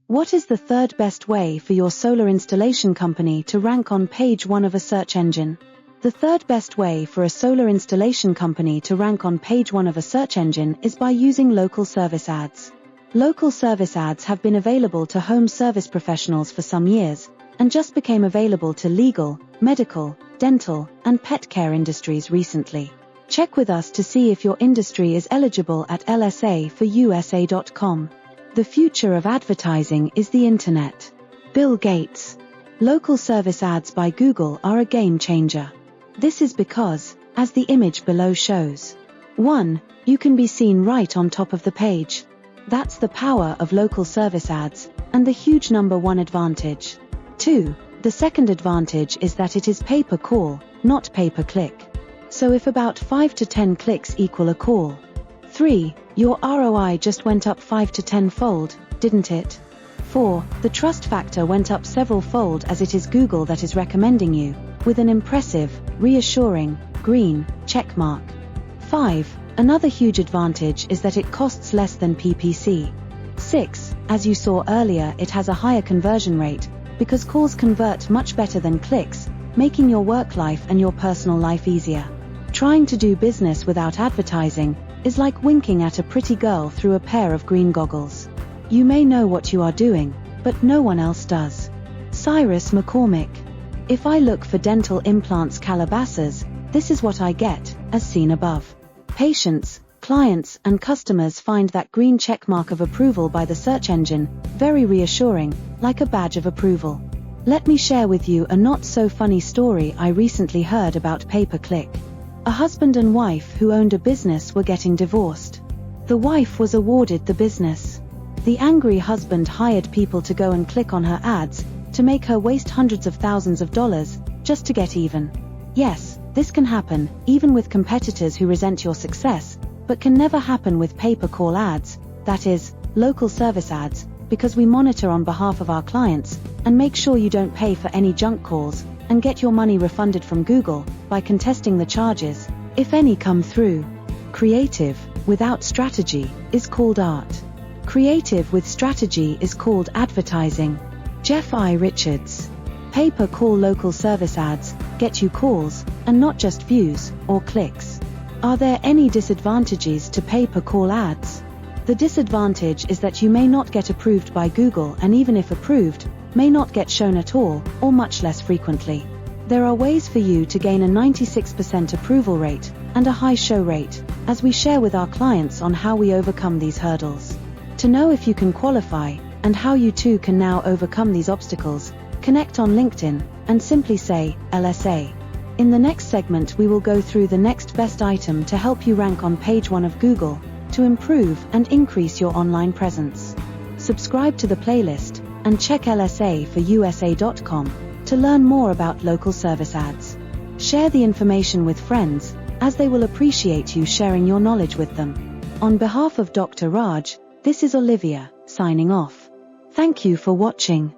What is the third best way for your solar installation company to rank on page 1 of a search engine? The third best way for a solar installation company to rank on page 1 of a search engine is by using local service ads. Local service ads have been available to home service professionals for some years, and just became available to legal, medical, dental, and pet care industries recently. Check with us to see if your industry is eligible at lsaforusa.com. The future of advertising is the internet. Bill Gates. Local service ads by Google are a game changer. This is because, as the image below shows, 1. You can be seen right on top of the page. That's the power of local service ads, and the huge number 1 advantage. 2. The second advantage is that it is pay-per-call, not pay-per-click. So if about 5 to 10 clicks equal a call. 3. Your ROI just went up 5 to 10-fold, didn't it? 4. The trust factor went up several-fold as it is Google that is recommending you, with an impressive, reassuring, green checkmark. 5. Another huge advantage is that it costs less than PPC. 6. As you saw earlier, it has a higher conversion rate, because calls convert much better than clicks, making your work life and your personal life easier. Trying to do business without advertising is like winking at a pretty girl through a pair of green goggles. You may know what you are doing, but no one else does. Cyrus McCormick. If I look for dental implants Calabasas, this is what I get, as seen above. Patients, clients, and customers find that green checkmark of approval by the search engine very reassuring, like a badge of approval. Let me share with you a not-so-funny story I recently heard about pay-per-click. A husband and wife who owned a business were getting divorced. The wife was awarded the business. The angry husband hired people to go and click on her ads, to make her waste hundreds of thousands of dollars, just to get even. Yes, this can happen, even with competitors who resent your success, but can never happen with pay-per-call ads, that is, local service ads, because we monitor on behalf of our clients, and make sure you don't pay for any junk calls, and get your money refunded from Google, by contesting the charges, if any come through. Creative, without strategy, is called art. Creative with strategy is called advertising. Jeff I. Richards. Pay-per-call local service ads get you calls, and not just views, or clicks. Are there any disadvantages to pay-per-call ads? The disadvantage is that you may not get approved by Google, and even if approved, may not get shown at all, or much less frequently. There are ways for you to gain a 96% approval rate, and a high show rate, as we share with our clients on how we overcome these hurdles. To know if you can qualify, and how you too can now overcome these obstacles, connect on LinkedIn, and simply say, LSA. In the next segment we will go through the next best item to help you rank on page 1 of Google, to improve and increase your online presence. Subscribe to the playlist, and check lsaforusa.com to learn more about local service ads. Share the information with friends, as they will appreciate you sharing your knowledge with them. On behalf of Dr. Raj, this is Olivia, signing off. Thank you for watching.